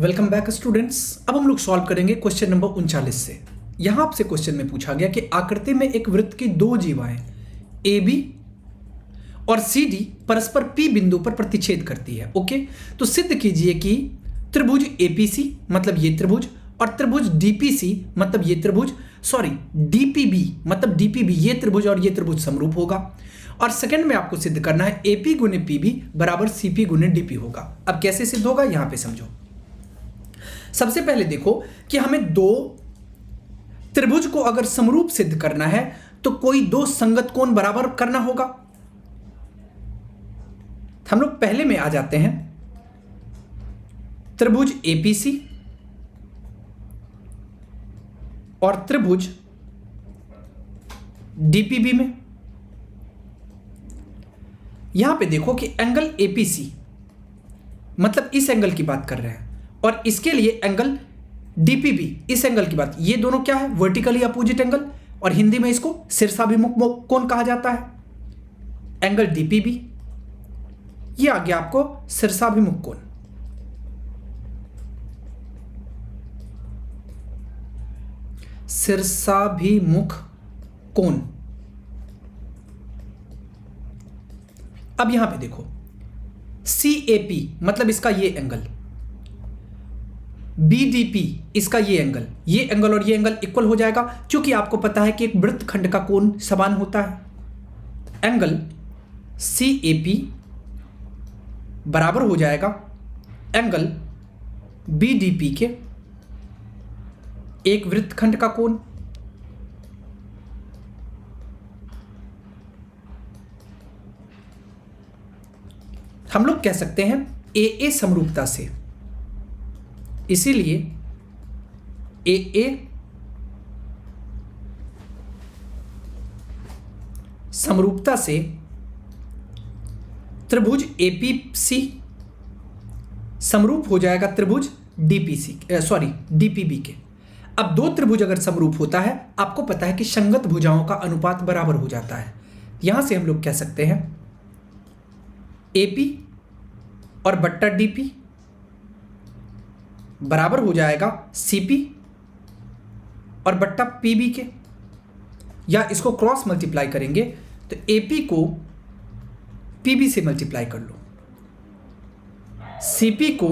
Welcome back students. अब हम लोग सॉल्व करेंगे क्वेश्चन नंबर 39 से। यहां आपसे क्वेश्चन में पूछा गया कि आकृति में एक वृत्त की दो जीवाएं ए बी और सी डी परस्पर पी बिंदु पर प्रतिच्छेद करती है। ओके, तो सिद्ध कीजिए कि त्रिभुज एपीसी मतलब ये त्रिभुज और त्रिभुज डीपीसी मतलब ये त्रिभुज, डीपीबी मतलब डीपीबी ये त्रिभुज और ये त्रिभुज समरूप होगा। और सेकंड में आपको सिद्ध करना है एपी गुने पीबी बराबर सीपी गुने डीपी होगा। अब कैसे सिद्ध होगा यहां पे समझो। सबसे पहले देखो कि हमें दो त्रिभुज को अगर समरूप सिद्ध करना है तो कोई दो संगत कोण बराबर करना होगा। हम लोग पहले में आ जाते हैं त्रिभुज एपीसी और त्रिभुज डीपीबी में। यहां पे देखो कि एंगल एपीसी मतलब इस एंगल की बात कर रहे हैं और इसके लिए एंगल डीपीबी इस एंगल की बात। ये दोनों क्या है? वर्टिकली अपोजिट एंगल, और हिंदी में इसको शीर्षाभिमुख कोण कहा जाता है। एंगल डीपीबी ये आ गया आपको शीर्षाभिमुख कोण। शीर्षाभिमुख कोण। अब यहां पे देखो CAP मतलब इसका ये एंगल, BDP इसका ये एंगल और ये एंगल इक्वल हो जाएगा, क्योंकि आपको पता है कि एक वृत्तखंड का कोण समान होता है। एंगल CAP बराबर हो जाएगा एंगल BDP के एक वृत्तखंड का कोण। हम लोग कह सकते हैं AA समरूपता से, इसीलिए AA समरूपता से त्रिभुज APC समरूप हो जाएगा त्रिभुज DPB के। अब दो त्रिभुज अगर समरूप होता है, आपको पता है कि संगत भुजाओं का अनुपात बराबर हो जाता है। यहां से हम लोग कह सकते हैं AP और बट्टा DP बराबर हो जाएगा CP और बट्टा PB के, या इसको क्रॉस मल्टीप्लाई करेंगे तो AP को PB से मल्टीप्लाई कर लो, CP को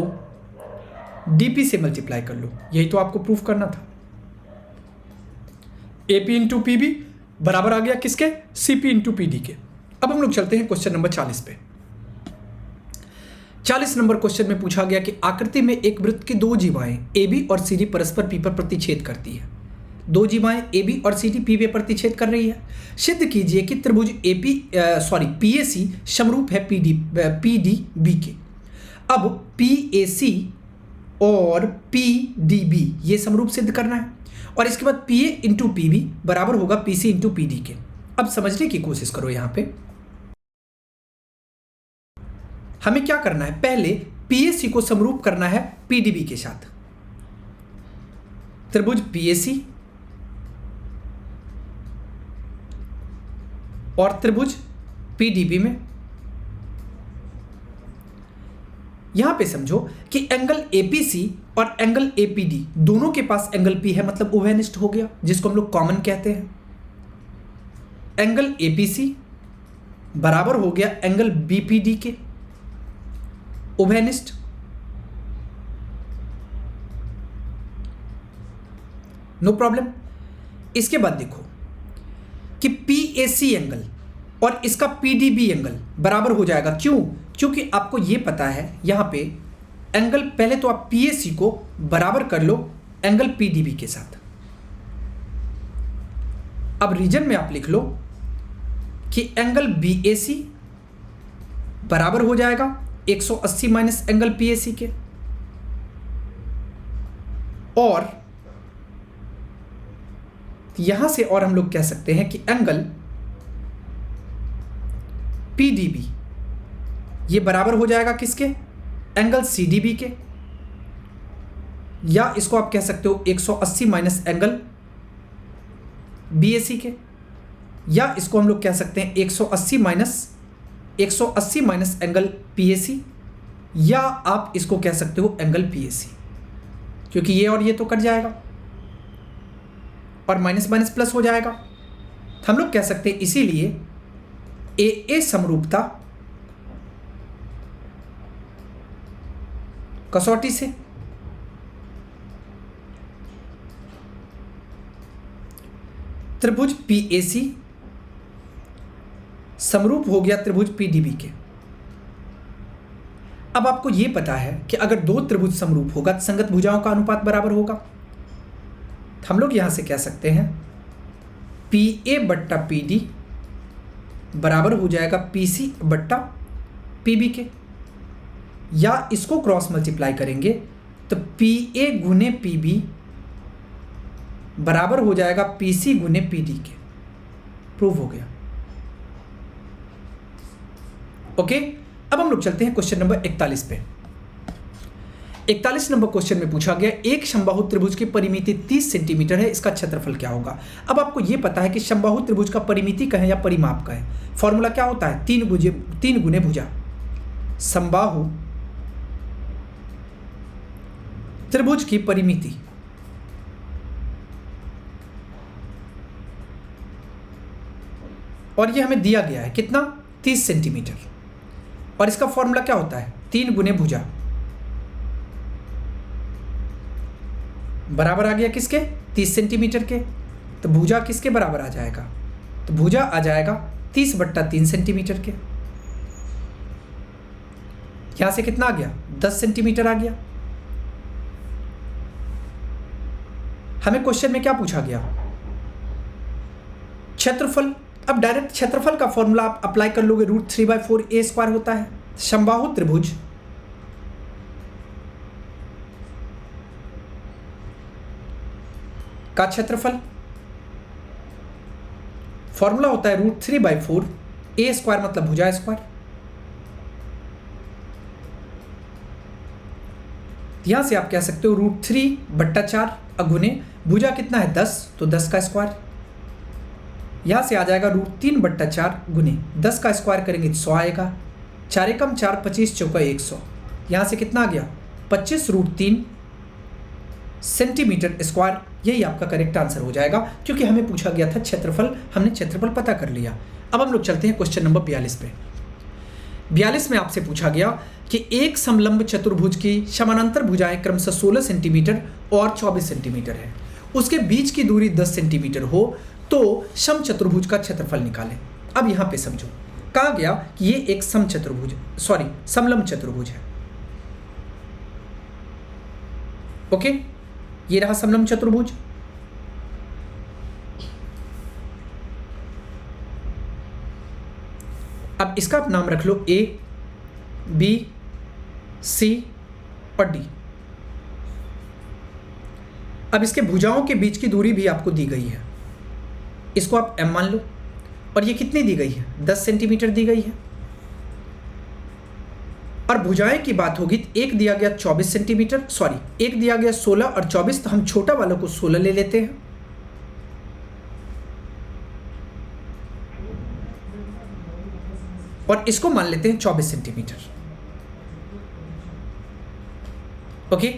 DP से मल्टीप्लाई कर लो। यही तो आपको प्रूफ करना था। AP इंटू PB बराबर आ गया किसके? CP इंटू PD के। अब हम लोग चलते हैं क्वेश्चन नंबर 40 पे। 40 नंबर क्वेश्चन में पूछा गया कि आकृति में एक वृत्त की दो जीवाएं AB और CD परस्पर P पर प्रतिच्छेद करती है। दो जीवाएं AB और CD P पर प्रतिच्छेद कर रही है। सिद्ध कीजिए कि त्रिभुज PAC समरूप है PDB के। अब PAC और PDB ये समरूप सिद्ध करना है, और इसके बाद PA इंटू PB बराबर होगा PC इंटू PD के। अब समझने की कोशिश करो। यहां पे हमें क्या करना है? पहले PAC को समरूप करना है PDB के साथ। त्रिभुज PAC और त्रिभुज PDB में यहां पे समझो कि एंगल APC और एंगल APD दोनों के पास एंगल P है, मतलब उभयनिष्ठ हो गया, जिसको हम लोग कॉमन कहते हैं। एंगल APC बराबर हो गया एंगल BPD के, उभयनिष्ठ। No problem. इसके बाद देखो कि PAC एंगल और इसका PDB एंगल बराबर हो जाएगा। क्यों? क्योंकि आपको यह पता है यहां पे एंगल, पहले तो आप PAC को बराबर कर लो एंगल PDB के साथ। अब रीजन में आप लिख लो कि एंगल BAC बराबर हो जाएगा 180 माइनस एंगल PAC के, और यहां से और हम लोग कह सकते हैं कि एंगल PDB ये बराबर हो जाएगा किसके? एंगल CDB के, या इसको आप कह सकते हो 180 माइनस एंगल BAC के, या इसको हम लोग कह सकते हैं 180 माइनस एंगल PAC, या आप इसको कह सकते हो एंगल PAC। क्योंकि ये और ये तो कट जाएगा और माइनस माइनस प्लस हो जाएगा। हम लोग कह सकते हैं इसीलिए ए समरूपता कसौटी से त्रिभुज PAC समरूप हो गया त्रिभुज PDB के। अब आपको यह पता है कि अगर दो त्रिभुज समरूप होगा तो संगत भुजाओं का अनुपात बराबर होगा। हम लोग यहां से कह सकते हैं PA बट्टा PD बराबर हो जाएगा PC बट्टा PB के, या इसको क्रॉस मल्टीप्लाई करेंगे तो PA गुने PB बराबर हो जाएगा PC गुने PD के। प्रूव हो गया। ओके, अब हम लोग चलते हैं क्वेश्चन नंबर 41 पे। 41 नंबर क्वेश्चन में पूछा गया एक समबाहु त्रिभुज की परिमिति 30 सेंटीमीटर है, इसका क्षेत्रफल क्या होगा। अब आपको यह पता है कि समबाहु त्रिभुज का परिमिति का है या परिमाप का है। फॉर्मूला क्या होता है, 3 गुने भुजा। समबाहु त्रिभुज की परिमिति और ये हमें दिया गया है कितना, 30 सेंटीमीटर, और इसका फॉर्मूला क्या होता है, 3 गुने भुजा बराबर आ गया किसके, 30 सेंटीमीटर के। तो भुजा किसके बराबर आ जाएगा, तो भुजा आ जाएगा 30 बट्टा 3 सेंटीमीटर के। यहां से कितना आ गया, 10 सेंटीमीटर आ गया। हमें क्वेश्चन में क्या पूछा गया, क्षेत्रफल। अब डायरेक्ट क्षेत्रफल का फॉर्मूला आप अप्लाई कर लोगे, √3/4a² होता है। समबाहु त्रिभुज का क्षेत्रफल फॉर्मूला होता है √3/4a² मतलब भुजा स्क्वायर। यहां से आप कह सकते हो √3 बट्टा 4 अगुने भुजा कितना है 10, तो 10 का स्क्वायर। यहां से आ जाएगा √3 बट्टा 4 गुने 10 का स्क्वायर करेंगे तो 100 आएगा। 4 एकम 4, 25 चौका 100। यहां से कितना आ गया 25 √3 सेंटीमीटर स्क्वायर। यही आपका करेक्ट आंसर हो जाएगा, क्योंकि हमें पूछा गया था क्षेत्रफल, हमने क्षेत्रफल पता कर लिया। अब हम लोग चलते हैं क्वेश्चन नंबर 42 पे। 42 में आपसे पूछा गया कि एक समलंब चतुर्भुज की समानांतर भुजाएं क्रमशः 16 सेंटीमीटर और 24 सेंटीमीटर है, उसके बीच की दूरी 10 सेंटीमीटर हो तो सम चतुर्भुज का क्षेत्रफल निकालें। अब यहां पे समझो, कहा गया कि ये एक समलंब चतुर्भुज है। ओके, ये रहा समलंब चतुर्भुज। अब इसका आप नाम रख लो A, B, C और D। अब इसके भुजाओं के बीच की दूरी भी आपको दी गई है, इसको आप M मान लो। और ये कितनी दी गई है, 10 सेंटीमीटर दी गई है। और भुजाएं की बात होगी तो एक दिया गया 24 सेंटीमीटर, एक दिया गया 16 और 24, तो हम छोटा वालों को 16 ले लेते हैं। और इसको मान लेते हैं 24 सेंटीमीटर। ओके,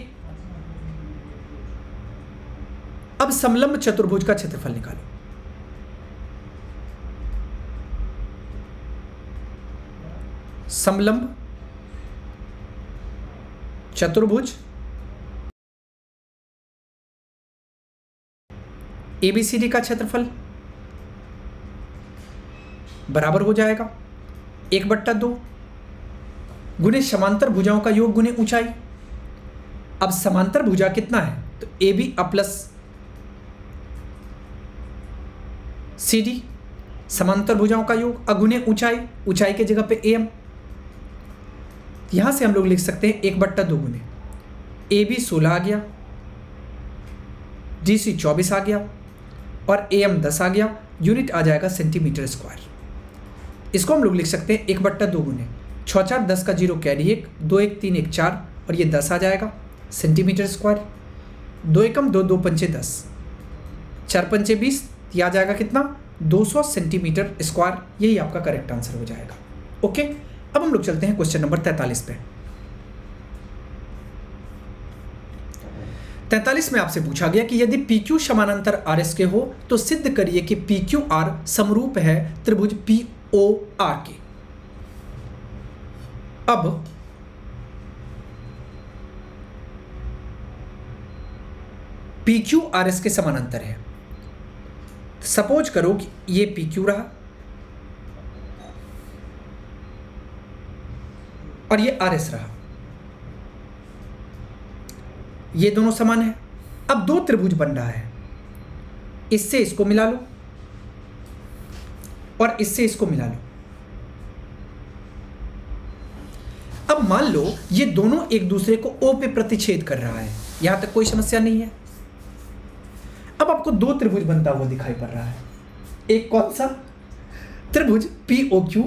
अब समलंब चतुर्भुज का क्षेत्रफल निकालो। समलंब चतुर्भुज ABCD का क्षेत्रफल बराबर हो जाएगा 1/2 गुने समांतर भुजाओं का योग गुने ऊंचाई। अब समांतर भुजा कितना है, तो AB प्लस CD, समांतर भुजाओं का योग अगुने ऊंचाई, ऊंचाई के जगह पे AM। यहां से हम लोग लिख सकते हैं 1/2 गुने AB 16 आ गया, DC 24 आ गया और AM 10 आ गया। यूनिट आ जाएगा सेंटीमीटर स्क्वायर। इसको हम लोग लिख सकते हैं 1/2 गुने 6 4 10 का 0 कैरी 1, 2 1 3 1 4 और ये 10 आ जाएगा सेंटीमीटर स्क्वायर। 2 एकम 2, 2 पंचे 10, 4 पंचे 20, ये आ जाएगा कितना 200 सेंटीमीटर स्क्वायर। यही आपका करेक्ट आंसर हो जाएगा। ओके, अब हम लोग चलते हैं क्वेश्चन नंबर 43 पे। 43 में आपसे पूछा गया कि यदि पी क्यू समानांतर आर एस के हो तो सिद्ध करिए कि पी क्यू आर समरूप है त्रिभुज पी ओ आर के। अब पी क्यू आर एस के समानांतर है। सपोज करो कि ये पी क्यू रहा और ये आर एस रहा, ये दोनों समान है। अब दो त्रिभुज बन रहा है, इससे इसको मिला लो और इससे इसको मिला लो। अब मान लो ये दोनों एक दूसरे को O पे प्रतिच्छेद कर रहा है, यहां तक कोई समस्या नहीं है। अब आपको दो त्रिभुज बनता हुआ दिखाई पड़ रहा है, एक कौन सा? त्रिभुज POQ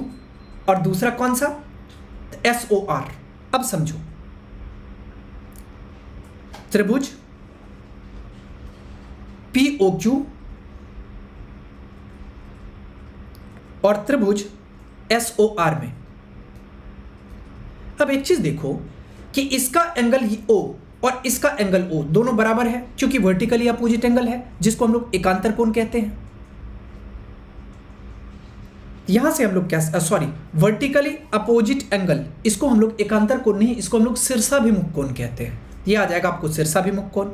और दूसरा कौन सा? SOR। अब समझो, त्रिभुज POQ और त्रिभुज SOR में। अब एक चीज देखो कि इसका एंगल O और इसका एंगल O दोनों बराबर है, क्योंकि वर्टिकली अपोजिट एंगल है, जिसको हम लोग एकांतर कोण कहते हैं। यहां से हम लोग क्या, सॉरी, वर्टिकली अपोजिट एंगल, इसको हम लोग एकांतर कोण नहीं, इसको हम लोग शीर्षाभिमुख कोण कहते हैं। ये आ जाएगा आपको शीर्षाभिमुख कोण।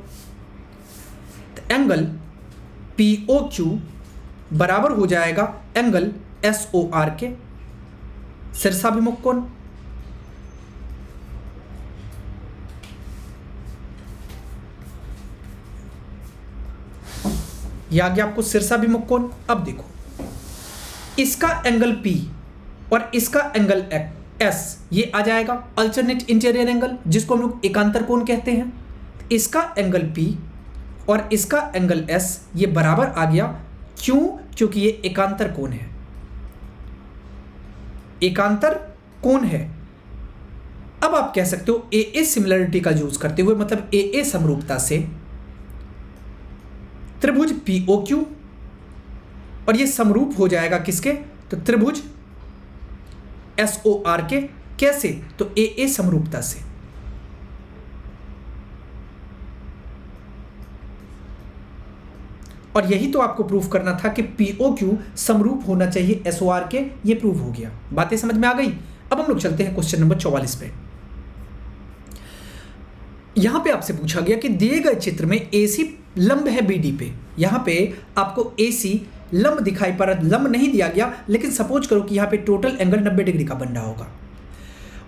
तो एंगल POQ बराबर हो जाएगा एंगल SOR के, शीर्षाभिमुख कोण। यह आ गया आपको शीर्षाभिमुख कोण। अब देखो, इसका एंगल P और इसका एंगल S, ये आ जाएगा अल्टरनेट इंटीरियर एंगल, जिसको हम लोग एकांतर कोण कहते हैं। इसका एंगल P और इसका एंगल S ये बराबर आ गया। क्यों? क्योंकि ये एकांतर कोण है, एकांतर कोण है। अब आप कह सकते हो AA सिमिलरिटी का यूज करते हुए, मतलब AA समरूपता से, त्रिभुज POQ और ये समरूप हो जाएगा किसके? तो त्रिभुज SOR के। कैसे? तो AA समरूपता से। और यही तो आपको प्रूफ करना था कि POQ समरूप होना चाहिए SOR के, ये प्रूव हो गया। बातें समझ में आ गई? अब हम लोग चलते हैं क्वेश्चन नंबर 44 पे। यहां पे आपसे पूछा गया कि दिए गए चित्र में AC लंब है BD पे। यहां पे आपको AC लंब दिखाई पड़ रहा, लंब नहीं दिया गया, लेकिन सपोज करो कि यहां पे टोटल एंगल 90 डिग्री का बन रहा होगा।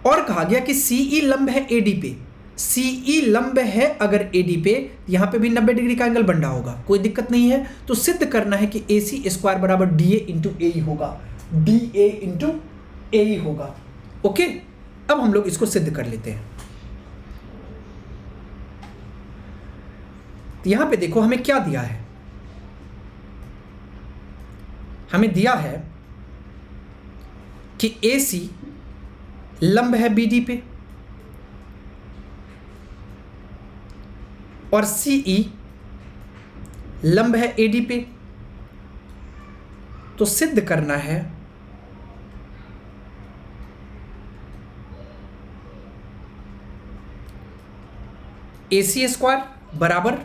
और कहा गया कि CE लंब है AD पे। CE लंब है अगर AD पे, यहां पे भी 90 डिग्री का एंगल बन रहा होगा, कोई दिक्कत नहीं है। तो सिद्ध करना है कि AC स्क्वायर बराबर DA इंटू AE होगा, DA इंटू AE होगा। ओके, अब हम लोग इसको सिद्ध कर लेते हैं। यहां पे देखो हमें क्या दिया है, हमें दिया है कि AC लंब है BD पे और CE लंब है AD पे। तो सिद्ध करना है AC स्क्वायर बराबर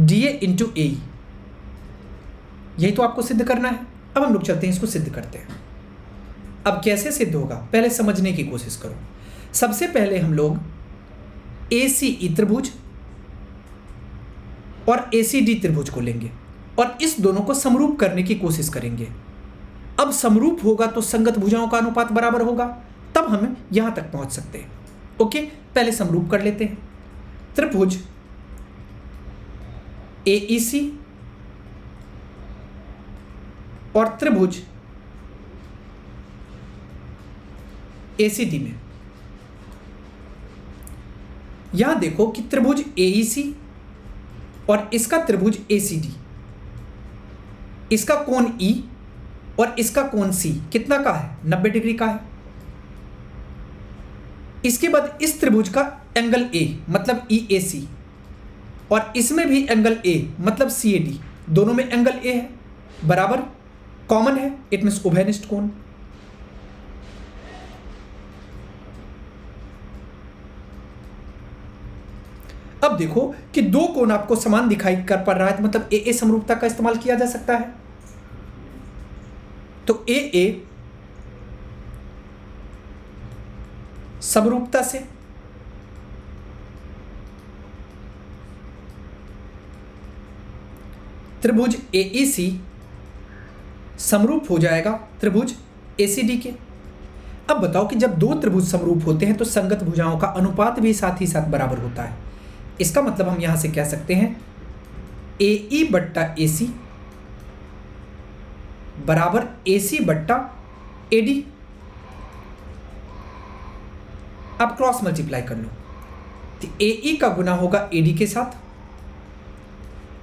DA इंटू AE। यही तो आपको सिद्ध करना है। अब हम लोग चलते हैं, इसको सिद्ध करते हैं। अब कैसे सिद्ध होगा, पहले समझने की कोशिश करो। सबसे पहले हम लोग ACE त्रिभुज और ACD त्रिभुज को लेंगे और इस दोनों को समरूप करने की कोशिश करेंगे। अब समरूप होगा तो संगत भुजाओं का अनुपात बराबर होगा, तब हम यहां तक पहुंच सकते हैं। ओके, पहले समरूप कर लेते हैं। त्रिभुज AEC और त्रिभुज ACD में। यहां देखो कि त्रिभुज AEC और इसका त्रिभुज ACD, इसका कोण E और इसका कोण C कितना का है? 90 डिग्री का है। इसके बाद इस त्रिभुज का एंगल A मतलब EAC और इसमें भी एंगल A मतलब CAD, दोनों में एंगल A है, बराबर कॉमन है, इट मीन्स उभयनिष्ठ कोण। अब देखो कि दो कोण आपको समान दिखाई कर पड़ रहा है, तो मतलब ए समरूपता का इस्तेमाल किया जा सकता है। तो ए समरूपता से त्रिभुज AEC समरूप हो जाएगा त्रिभुज ACD के। अब बताओ कि जब दो त्रिभुज समरूप होते हैं तो संगत भुजाओं का अनुपात भी साथ ही साथ बराबर होता है। इसका मतलब हम यहां से कह सकते हैं AE बट्टा AC बराबर AC बट्टा AD। अब क्रॉस मल्टीप्लाई कर लो, तो AE का गुना होगा AD के साथ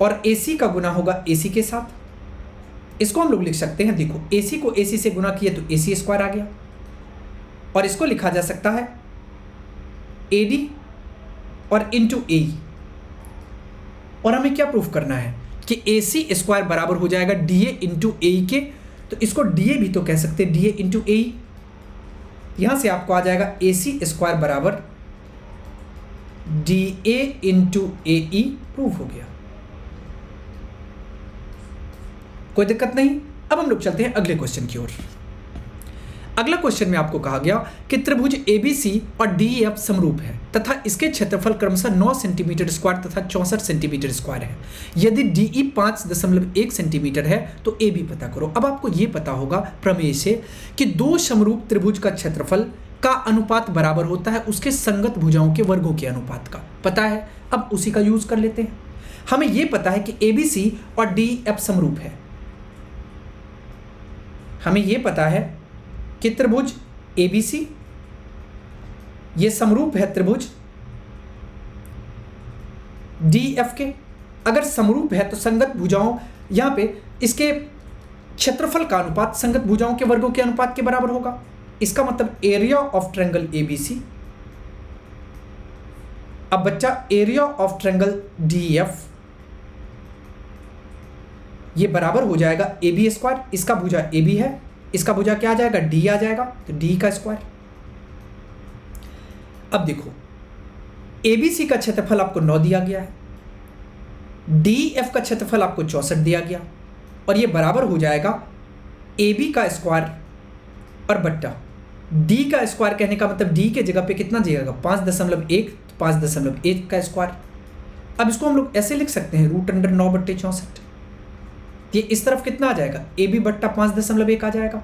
और AC का गुना होगा AC के साथ। इसको हम लोग लिख सकते हैं, देखो AC को AC से गुना किया तो AC स्क्वायर आ गया, और इसको लिखा जा सकता है AD और इंटू AE। और हमें क्या प्रूफ करना है कि AC स्क्वायर बराबर हो जाएगा DA इंटू AE के, तो इसको DA भी तो कह सकते हैं, DA इंटू AE। यहां से आपको आ जाएगा AC स्क्वायर बराबर DA इंटू AE, प्रूफ हो गया, कोई दिक्कत नहीं। अब हम लोग चलते हैं अगले क्वेश्चन की ओर। अगला क्वेश्चन में आपको कहा गया कि त्रिभुज ABC और DEF समरूप है तथा इसके क्षेत्रफल क्रमशः 9 सेंटीमीटर स्क्वायर तथा 64 सेंटीमीटर स्क्वायर है। यदि DE 5.1 सेंटीमीटर है तो AB पता करो। अब आपको यह पता होगा प्रमेय से कि दो समरूप त्रिभुज का क्षेत्रफल का अनुपात बराबर होता है उसके संगत भुजाओं के वर्गों के अनुपात का, पता है। अब उसी का यूज कर लेते हैं। हमें यह पता है कि ABC और DEF समरूप है। हमें यह पता है कि त्रिभुज ABC ये समरूप है त्रिभुज DEF के। अगर समरूप है तो संगत भुजाओं, यहां पे इसके क्षेत्रफल का अनुपात संगत भुजाओं के वर्गों के अनुपात के बराबर होगा। इसका मतलब एरिया ऑफ ट्रायंगल ABC। अब बच्चा एरिया ऑफ ट्रायंगल DEF ये बराबर हो जाएगा AB स्क्वायर। इसका भुजा AB है, इसका भुजा क्या आ जाएगा, D आ जाएगा, तो D का स्क्वायर। अब देखो ABC का क्षेत्रफल आपको 9 दिया गया है, DEF का क्षेत्रफल आपको 64 दिया गया, और ये बराबर हो जाएगा AB का स्क्वायर और बट्टा D का स्क्वायर। कहने का मतलब D के जगह पे कितना जाएगा, 5.1, तो 5.1 का स्क्वायर। अब इसको हम लोग ऐसे लिख सकते हैं √9/64। ये इस तरफ कितना आ जाएगा, AB बट्टा 5.1 आ जाएगा,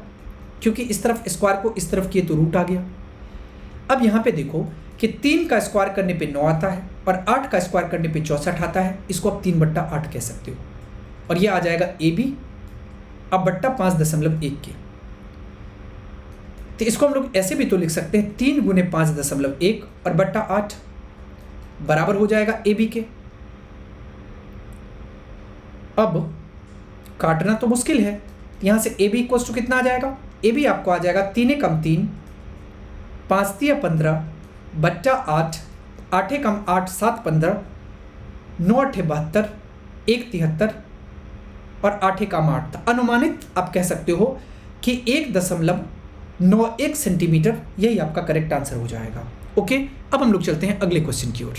क्योंकि इस तरफ स्क्वायर को इस तरफ किए तो रूट आ गया। अब यहाँ पे देखो कि 3 का स्क्वायर करने पे 9 आता है और 8 का स्क्वायर करने पे 64 आता है। इसको आप 3/8 कह सकते हो, और ये आ जाएगा AB अब बट्टा 5.1 के। तो इसको हम लोग ऐसे भी तो लिख सकते हैं 3 गुने 5.1 और बट्टा 8 बराबर हो जाएगा AB के। अब काटना तो मुश्किल है, यहां से AB इक्वल टू कितना आ जाएगा, AB आपको आ जाएगा 3 कम 3, 5 3 15 बच्चा 8, 8 कम 8 7 15, 9 8 72, 1 73 और 8 कम 8। अनुमानित आप कह सकते हो कि 1.91 सेंटीमीटर, यही आपका करेक्ट आंसर हो जाएगा। ओके, अब हम लोग चलते हैं अगले क्वेश्चन की ओर।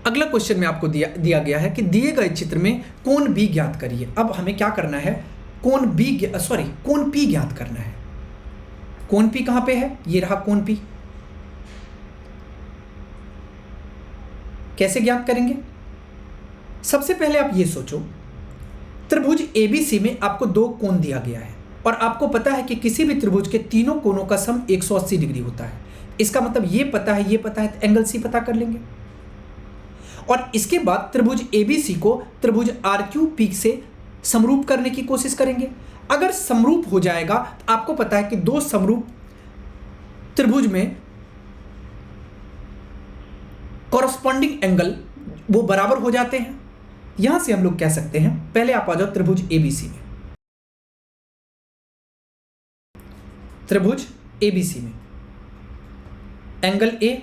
अगला क्वेश्चन में आपको दिया गया है कि दिए गए चित्र में कोण B ज्ञात करिए। अब हमें क्या करना है, कोण P ज्ञात करना है। कोण P कहां पे है, ये रहा कोण P। कैसे ज्ञात करेंगे, सबसे पहले आप ये सोचो, त्रिभुज ABC में आपको दो कोण दिया गया है और आपको पता है कि किसी भी त्रिभुज के तीनों कोणों का सम 180 डिग्री होता है। इसका मतलब ये पता है तो एंगल C पता कर लेंगे, और इसके बाद त्रिभुज ABC को त्रिभुज RQP से समरूप करने की कोशिश करेंगे। अगर समरूप हो जाएगा तो आपको पता है कि दो समरूप त्रिभुज में कॉरस्पॉन्डिंग एंगल वो बराबर हो जाते हैं। यहां से हम लोग कह सकते हैं, पहले आप आ जाओ त्रिभुज ABC में। त्रिभुज ABC में एंगल A,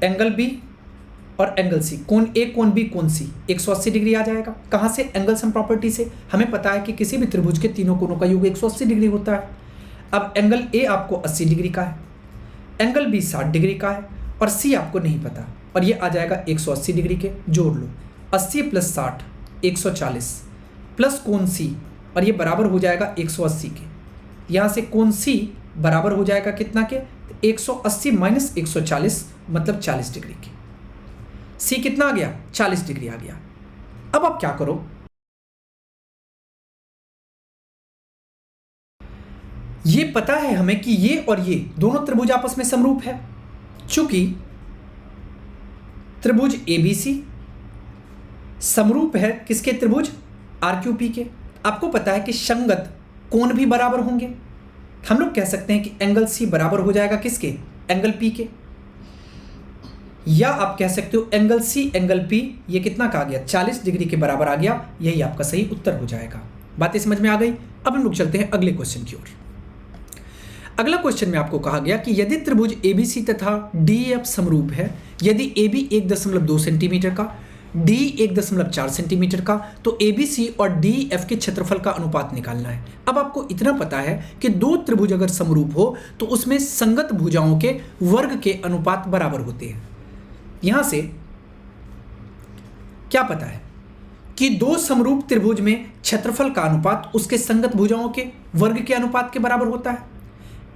एंगल B और एंगल C, कोण A कोण B कोण C 180 डिग्री आ जाएगा। कहां से, एंगल सम प्रॉपर्टी से। हमें पता है कि किसी भी त्रिभुज के तीनों कोणों का योग 180 डिग्री होता है। अब एंगल A आपको 80 डिग्री का है, एंगल B 60 डिग्री का है और सी आपको नहीं पता, और ये आ जाएगा 180 डिग्री के, जोड़ लो 80 + 60 140 प्लस कोण सी, और ये बराबर हो जाएगा 180 के। यहाँ से कोण सी बराबर हो जाएगा कितना के, 180 - 140 मतलब 40 डिग्री के। सी कितना आ गया, 40 डिग्री आ गया। अब आप क्या करो, ये पता है हमें कि ये और ये दोनों त्रिभुज आपस में समरूप है, चूंकि त्रिभुज ABC समरूप है किसके, त्रिभुज RQP के। आपको पता है कि संगत कोण भी बराबर होंगे। हम लोग कह सकते हैं कि एंगल C बराबर हो जाएगा किसके, एंगल P के, या आप कह सकते हो एंगल C एंगल P ये कितना का आ गया, 40 डिग्री के बराबर आ गया। यही आपका सही उत्तर हो जाएगा। बातें समझ में आ गई। अब हम लोग चलते हैं अगले क्वेश्चन की ओर। अगला क्वेश्चन में आपको कहा गया कि यदि त्रिभुज ABC तथा DEF समरूप है, यदि AB 1.2 सेंटीमीटर का, D 1.4 सेंटीमीटर का, तो ABC और DEF के क्षेत्रफल का अनुपात निकालना है। अब आपको इतना पता है कि दो त्रिभुज अगर समरूप हो तो उसमें संगत भुजाओं के वर्ग के अनुपात बराबर होते हैं। यहां से क्या पता है कि दो समरूप त्रिभुज में क्षेत्रफल का अनुपात उसके संगत भुजाओं के वर्ग के अनुपात के बराबर होता है।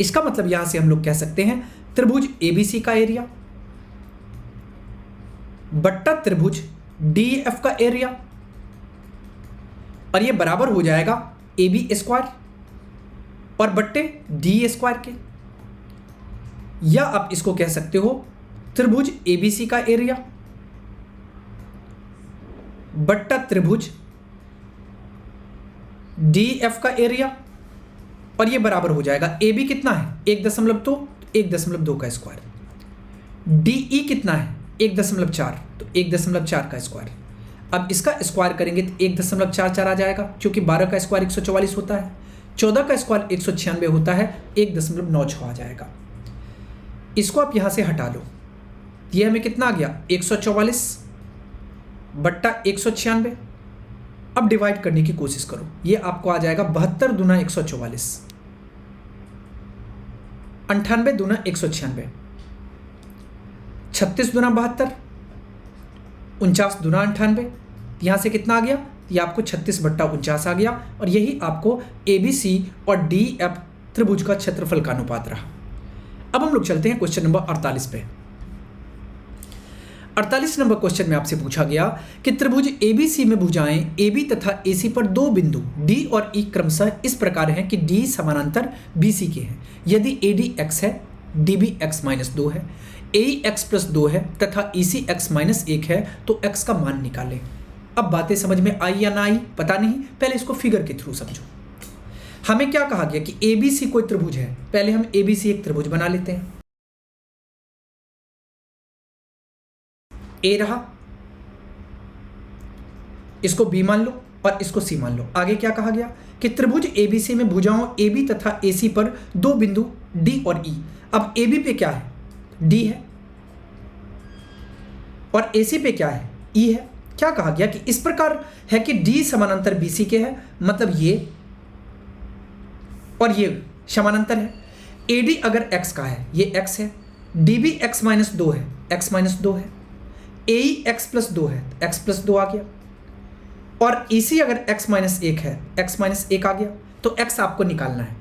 इसका मतलब यहां से हम लोग कह सकते हैं त्रिभुज ABC का एरिया बट्टा त्रिभुज DEF का एरिया, और ये बराबर हो जाएगा AB² और बट्टे DE² के। या आप इसको कह सकते हो त्रिभुज ABC का एरिया बट्टा त्रिभुज DEF का एरिया, और ये बराबर हो जाएगा AB कितना है 1.2, 1.2 का स्क्वायर, DE कितना है 1.4, तो 1.4 का स्क्वायर। अब इसका स्क्वायर करेंगे तो 1.44 आ जाएगा, क्योंकि 12 का स्क्वायर 144 होता है, 14 का स्क्वायर 196 होता है, 1.96 आ जाएगा। इसको आप यहां से हटा लो, ये हमें कितना आ गया 144 बट्टा 196। अब डिवाइड करने की कोशिश करो, ये आपको आ जाएगा 72 दूना 144, 98 दूना 196, 36 दूना 72, 49 दूना 98। यहां से कितना आ गया, ये आपको 36/49 आ गया, और यही आपको ABC और DEF त्रिभुज का क्षेत्रफल का अनुपात रहा। अब हम लोग चलते हैं क्वेश्चन नंबर 48 पे। 48 नंबर क्वेश्चन में आपसे पूछा गया कि त्रिभुज ABC में भुजाएं AB तथा AC पर दो बिंदु D और E क्रमशः इस प्रकार हैं कि D समानांतर BC के हैं। यदि AD x है, DB x-2 है, AE x+2 है तथा EC x-1 है, तो x का मान निकालें। अब बातें समझ में आई या ना आई पता नहीं, पहले इसको फिगर के थ्रू समझो। हमें क्या कहा गया कि ABC कोई त्रिभुज है, पहले हम ABC एक त्रिभुज बना लेते हैं। A रहा, इसको B मान लो और इसको C मान लो। आगे क्या कहा गया कि त्रिभुज ABC में भुजाओं AB तथा AC पर दो बिंदु D और E। अब AB पे क्या है, D है, और AC पे क्या है, E है। क्या कहा गया कि इस प्रकार है कि D समानांतर BC के है, मतलब ये और ये समानांतर है। AD अगर x का है, ये x है, DB x-2 है, x-2 है, AE x+2 है, x+2 आ गया, और EC अगर x-1 है, x-1 आ गया, तो x आपको निकालना है।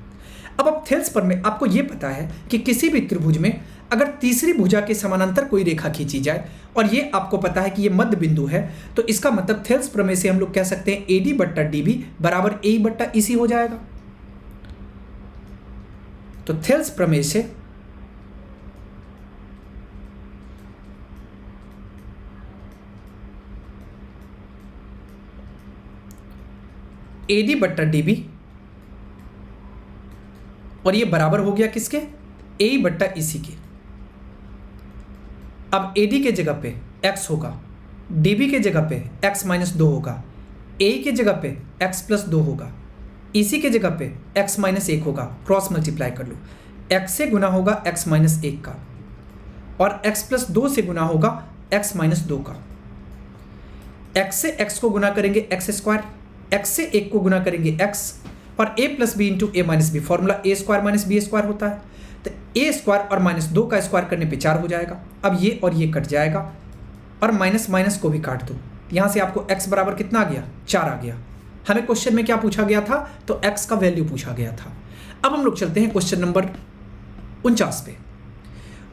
अब थेल्स पर में आपको यह पता है कि किसी भी त्रिभुज में अगर तीसरी भुजा के समानांतर कोई रेखा खींची जाए और ये आपको पता है कि ये मध्य बिंदु है, तो इसका मतलब थेल्स प्रमेय से हम लोग कह सकते हैं AD बट्टा DB बराबर AE बट्टा EC हो जाएगा। तो थेल्स प्रमेय से AD बट्टा DB, और ये बराबर हो गया किसके, AE बट्टा EC के। अब AD के जगह पे x होगा, DB के जगह पे x-2 होगा, AE के जगह पे x+2 होगा, EC के जगह पे x-1 होगा। क्रॉस मल्टीप्लाई कर लो, x से गुना होगा x-1 का, और x+2 से गुना होगा x-2 का। x से x को गुना करेंगे x², x से 1 को गुना करेंगे x, और a + b × a - b, formula a² - b² होता है। तो ए स्क्वायर और माइनस 2 का स्क्वायर करने पे 4 हो जाएगा। अब ये और ये कट जाएगा और माइनस माइनस को भी काट दो। यहाँ से आपको x बराबर कितना आ गया, 4 आ गया। हमें क्वेश्चन में क्या पूछा गया था, तो x का वैल्यू पूछा गया था। अब हम लोग चलते हैं क्वेश्चन नंबर 49 पे।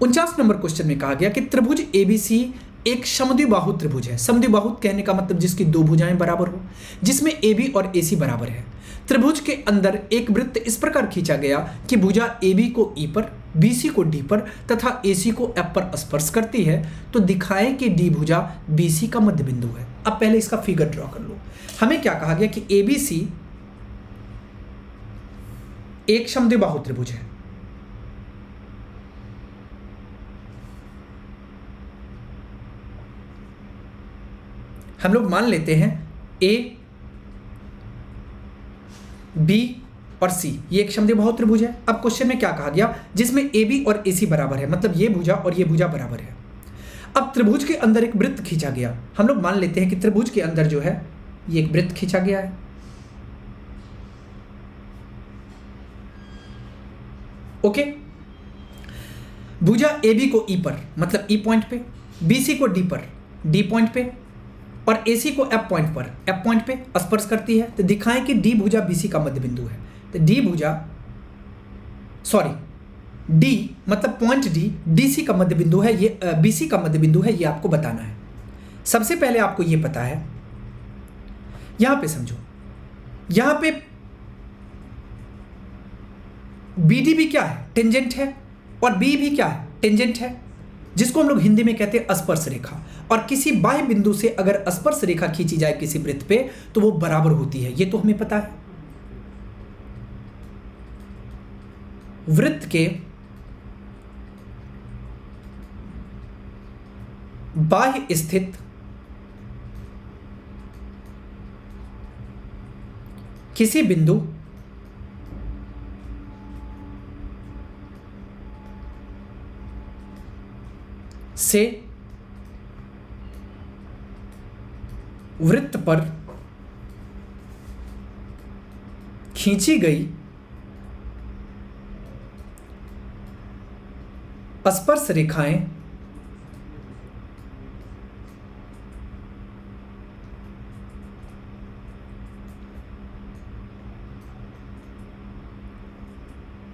49 नंबर क्वेश्चन में कहा गया कि त्रिभुज ABC एक समद्विबाहु त्रिभुज है। समद्विबाहु कहने का मतलब जिसकी दो भुजाएं बराबर हो, जिसमें AB और AC बराबर है। त्रिभुज के अंदर एक वृत्त इस प्रकार खींचा गया कि भुजा AB को E पर, BC को D पर तथा AC को F पर स्पर्श करती है, तो दिखाएं कि D भुजा BC का मध्य बिंदु है। अब पहले इसका फिगर ड्रॉ कर लो। हमें क्या कहा गया कि ABC एक समद्विबाहु त्रिभुज है। हम लोग मान लेते हैं A, B और C ये एक समद्विबाहु त्रिभुज है। अब क्वेश्चन में क्या कहा गया, जिसमें AB और AC बराबर है, मतलब ये भुजा और ये भुजा बराबर है। अब त्रिभुज के अंदर एक वृत्त खींचा गया। हम लोग मान लेते हैं कि त्रिभुज के अंदर जो है ये एक वृत्त खींचा गया है। ओके, भुजा AB को E पर, मतलब E पॉइंट पे, BC को D पर, D पॉइंट पे और AC को F पॉइंट पर, F पॉइंट पे स्पर्श करती है। तो दिखाएं कि D भुजा BC का मध्य बिंदु है। तो D मतलब पॉइंट D DC का मध्य बिंदु है, ये BC का मध्य बिंदु है, ये आपको बताना है। सबसे पहले आपको ये पता है, यहां पे समझो, यहां पे BD भी क्या है, टेंजेंट है, और B भी क्या है, टेंजेंट है, जिसको हम लोग हिंदी में कहते हैं स्पर्श रेखा। और किसी बाह्य बिंदु से अगर स्पर्श रेखा खींची जाए किसी वृत्त पे तो वो बराबर होती है, ये तो हमें पता है। वृत्त के बाह्य स्थित किसी बिंदु से वृत्त पर खींची गई स्पर्श रेखाएं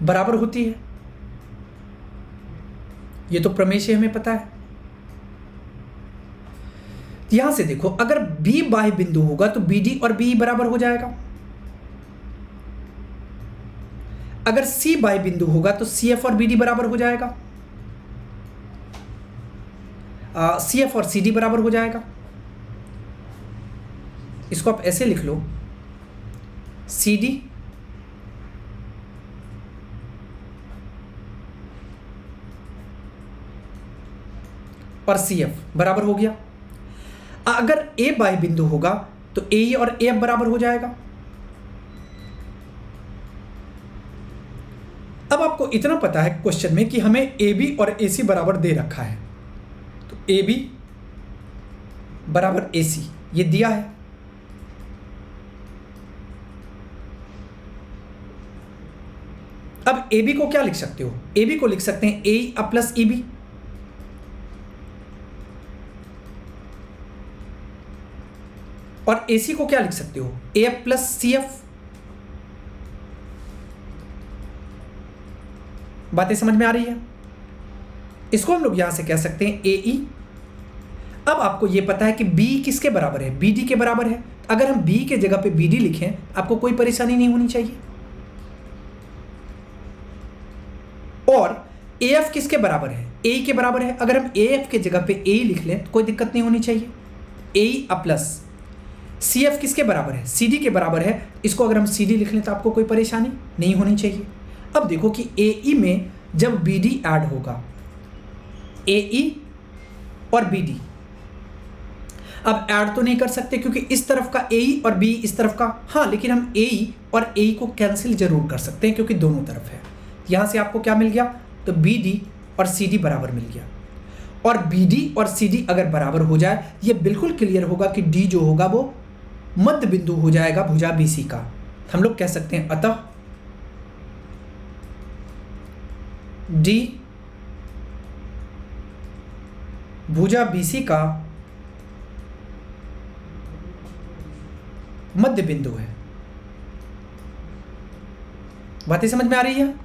बराबर होती है। ये तो प्रमेय से हमें पता है। यहां से देखो, अगर B बाह्य बिंदु होगा तो BD और BE बराबर हो जाएगा। अगर C बाह्य बिंदु होगा तो CF और BD बराबर हो जाएगा। CF और CD बराबर हो जाएगा। इसको आप ऐसे लिख लो, CD और CF बराबर हो गया। अगर A बाह्य बिंदु होगा तो AE और AF बराबर हो जाएगा। अब आपको इतना पता है क्वेश्चन में कि हमें AB और AC बराबर दे रखा है, तो AB बराबर AC ये दिया है। अब AB को क्या लिख सकते हो, AB को लिख सकते हैं AE प्लस EB, और AC को क्या लिख सकते हो, AF प्लस CF। बातें समझ में आ रही है। इसको हम लोग यहां से कह सकते हैं AE। अब आपको यह पता है कि B किसके बराबर है, BD के बराबर है। अगर हम B के जगह पे BD लिखें आपको कोई परेशानी नहीं होनी चाहिए। और AF किसके बराबर है, AE के बराबर है। अगर हम AF के जगह पे AE लिख लें तो कोई दिक्कत नहीं होनी चाहिए। AE प्लस CF किसके बराबर है, CD के बराबर है। इसको अगर हम CD लिख लें तो आपको कोई परेशानी नहीं होनी चाहिए। अब देखो कि AE में जब BD ऐड होगा, AE और BD, अब ऐड तो नहीं कर सकते क्योंकि इस तरफ का AE और B इस तरफ का, हाँ, लेकिन हम AE और AE को कैंसिल जरूर कर सकते हैं क्योंकि दोनों तरफ है। यहां से आपको क्या मिल गया, तो BD और CD बराबर मिल गया। और BD और CD अगर बराबर हो जाए, ये बिल्कुल क्लियर होगा कि D जो होगा वो मध्य बिंदु हो जाएगा भुजा BC का। हम लोग कह सकते हैं अतः डी भुजा BC का मध्य बिंदु है। बातें समझ में आ रही है?